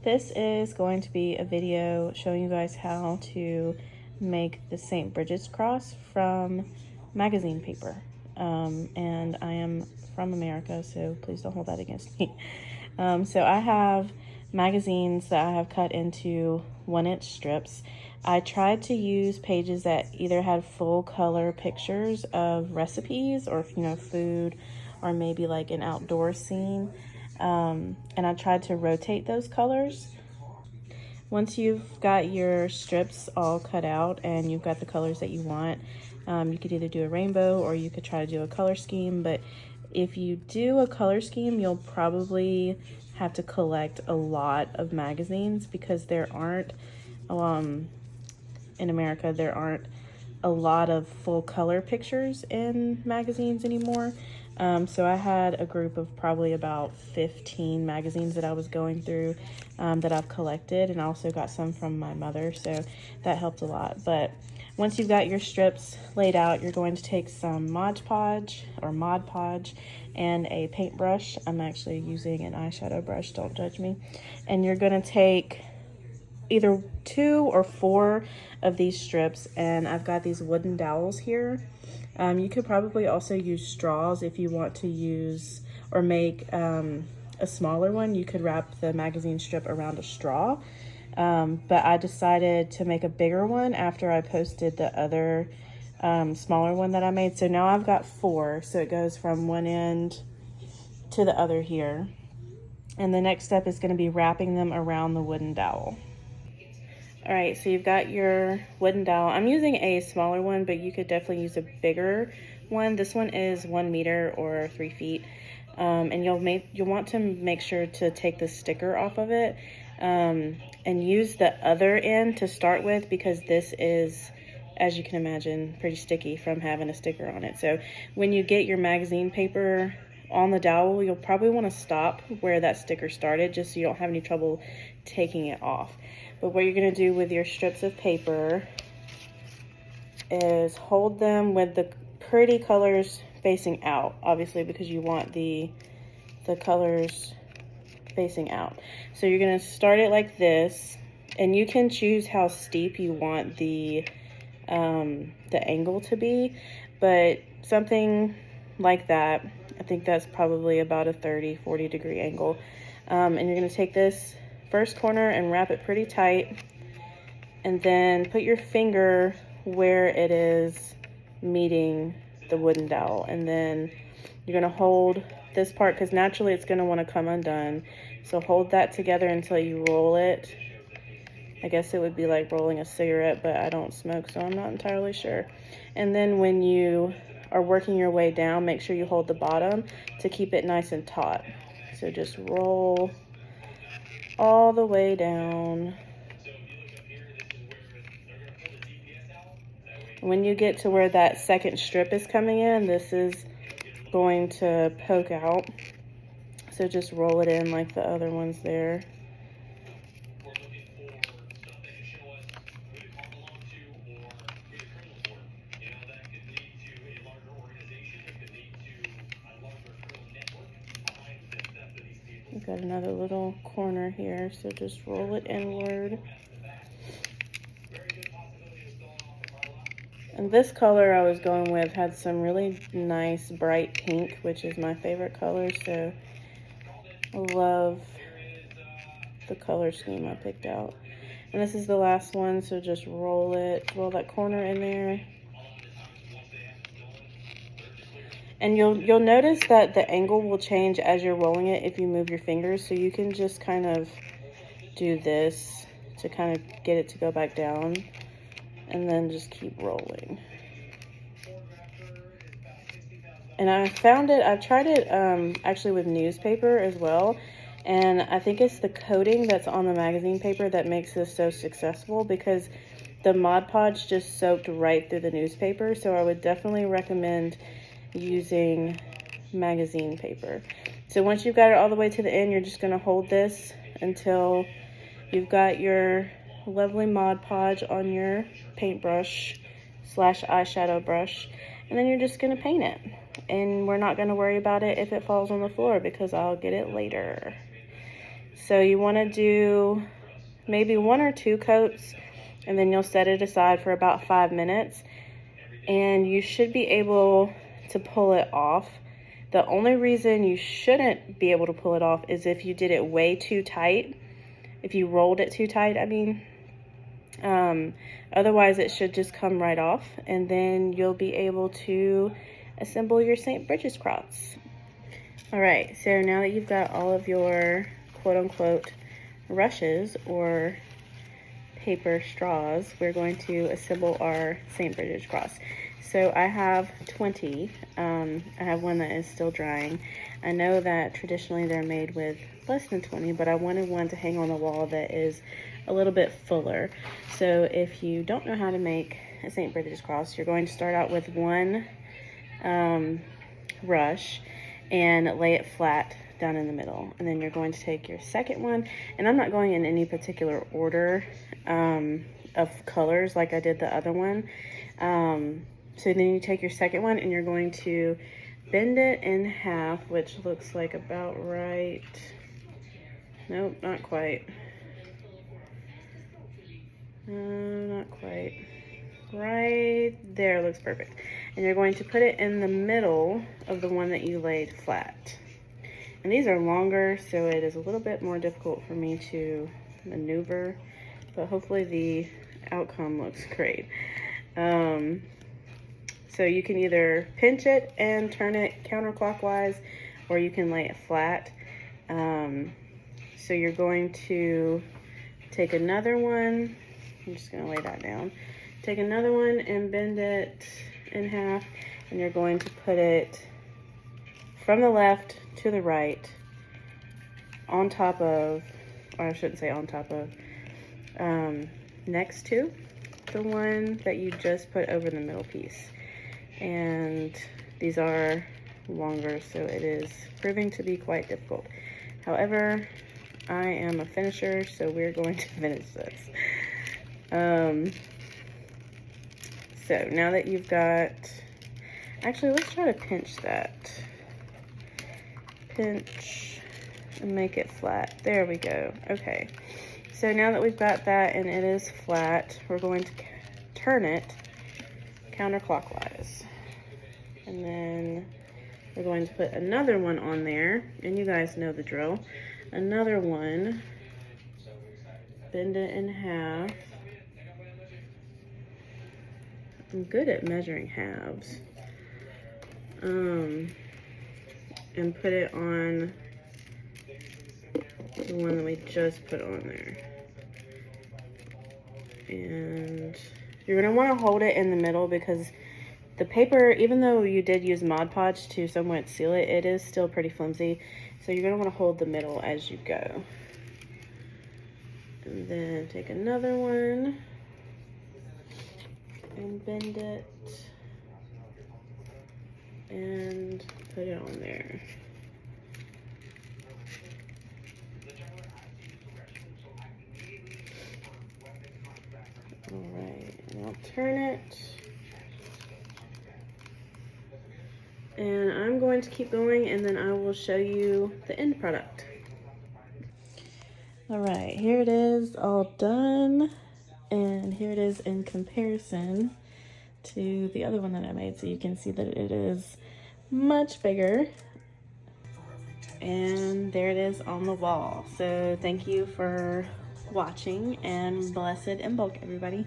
This is going to be a video showing you guys how to make the St. Brigid's cross from magazine paper. And I am from America, so please don't hold that against me. So I have magazines that I have cut into 1-inch strips. I tried to use pages that either had full color pictures of recipes or, food, or maybe like an outdoor scene. And I tried to rotate those colors. Once you've got your strips all cut out and you've got the colors that you want, you could either do a rainbow or you could try to do a color scheme. But if you do a color scheme, you'll probably have to collect a lot of magazines because there aren't, in America, there aren't a lot of full color pictures in magazines anymore. So I had a group of probably about 15 magazines that I was going through that I've collected, and I also got some from my mother, so that helped a lot. But once you've got your strips laid out, you're going to take some Mod Podge and a paintbrush. I'm actually using an eyeshadow brush, don't judge me. And you're going to take either 2 or 4 of these strips, and I've got these wooden dowels here. You could probably also use straws if you want to use or make a smaller one. You could wrap the magazine strip around a straw, but I decided to make a bigger one after I posted the other smaller one that I made. So now I've got 4, so it goes from one end to the other here. And the next step is going to be wrapping them around the wooden dowel. All right, so you've got your wooden dowel. I'm using a smaller one, but you could definitely use a bigger one. This one is 1 meter or 3 feet. And you'll want to make sure to take the sticker off of it and use the other end to start with, because this is, as you can imagine, pretty sticky from having a sticker on it. So when you get your magazine paper on the dowel, you'll probably want to stop where that sticker started, just so you don't have any trouble taking it off. But what you're going to do with your strips of paper is hold them with the pretty colors facing out, obviously, because you want the colors facing out. So you're going to start it like this, and you can choose how steep you want the angle to be, but something like that, I think that's probably about a 30-40 degree angle. And you're going to take this first corner and wrap it pretty tight, and then put your finger where it is meeting the wooden dowel, and then you're going to hold this part, because naturally it's going to want to come undone. So hold that together until you roll it. I guess it would be like rolling a cigarette, but I don't smoke, so I'm not entirely sure. And then when you are working your way down, make sure you hold the bottom to keep it nice and taut. So just roll all the way down. When you get to where that second strip is coming in, this is going to poke out. So just roll it in like the other ones there. We've got another little corner here, so just roll it inward. And this color I was going with had some really nice bright pink, which is my favorite color, so I love the color scheme I picked out. And this is the last one, so just roll that corner in there. And you'll notice that the angle will change as you're rolling it if you move your fingers, so you can just kind of do this to kind of get it to go back down, and then just keep rolling. And I've tried it actually with newspaper as well, and I think it's the coating that's on the magazine paper that makes this so successful, because the Mod Podge just soaked right through the newspaper. So I would definitely recommend using magazine paper. So once you've got it all the way to the end, you're just going to hold this until you've got your lovely Mod Podge on your paintbrush / eyeshadow brush, and then you're just going to paint it. And we're not going to worry about it if it falls on the floor, because I'll get it later. So you want to do maybe 1 or 2 coats, and then you'll set it aside for about 5 minutes, and you should be able to pull it off. The only reason you shouldn't be able to pull it off is if you did it way too tight, if you rolled it too tight, I mean. Otherwise it should just come right off, and then you'll be able to assemble your St. Bridget's cross. Alright, so now that you've got all of your quote-unquote rushes or paper straws, we're going to assemble our St. Bridget's cross. So I have 20. I have one that is still drying. I know that traditionally they're made with less than 20, but I wanted one to hang on the wall that is a little bit fuller. So if you don't know how to make a St. Bridget's cross, you're going to start out with one rush and lay it flat down in the middle, and then you're going to take your second one, and I'm not going in any particular order of colors like I did the other one. So then you take your second one and you're going to bend it in half, which looks like about right. Nope, not quite. Not quite. Right there looks perfect. And you're going to put it in the middle of the one that you laid flat. And these are longer, so it is a little bit more difficult for me to maneuver, but hopefully the outcome looks great. So you can either pinch it and turn it counterclockwise, or you can lay it flat. So you're going to take another one. I'm just going to lay that down. Take another one and bend it in half, and you're going to put it from the left to the right on top of, or I shouldn't say on top of, next to the one that you just put over the middle piece. And these are longer, so it is proving to be quite difficult. However, I am a finisher, so we're going to finish this. So now that you've got, actually let's try to pinch that. Pinch and make it flat. There we go. Okay. So now that we've got that and it is flat, we're going to turn it counterclockwise. And then we're going to put another one on there, and you guys know the drill. Another one, bend it in half. I'm good at measuring halves. And put it on the one that we just put on there. And you're gonna wanna hold it in the middle, because the paper, even though you did use Mod Podge to somewhat seal it, it is still pretty flimsy. So you're gonna wanna hold the middle as you go. And then take another one and bend it and put it on there. All right, and I'll turn it. And I'm going to keep going, and then I will show you the end product. All right, here it is all done. And here it is in comparison to the other one that I made. So you can see that it is much bigger. And there it is on the wall. So thank you for watching, and blessed Imbolc, everybody.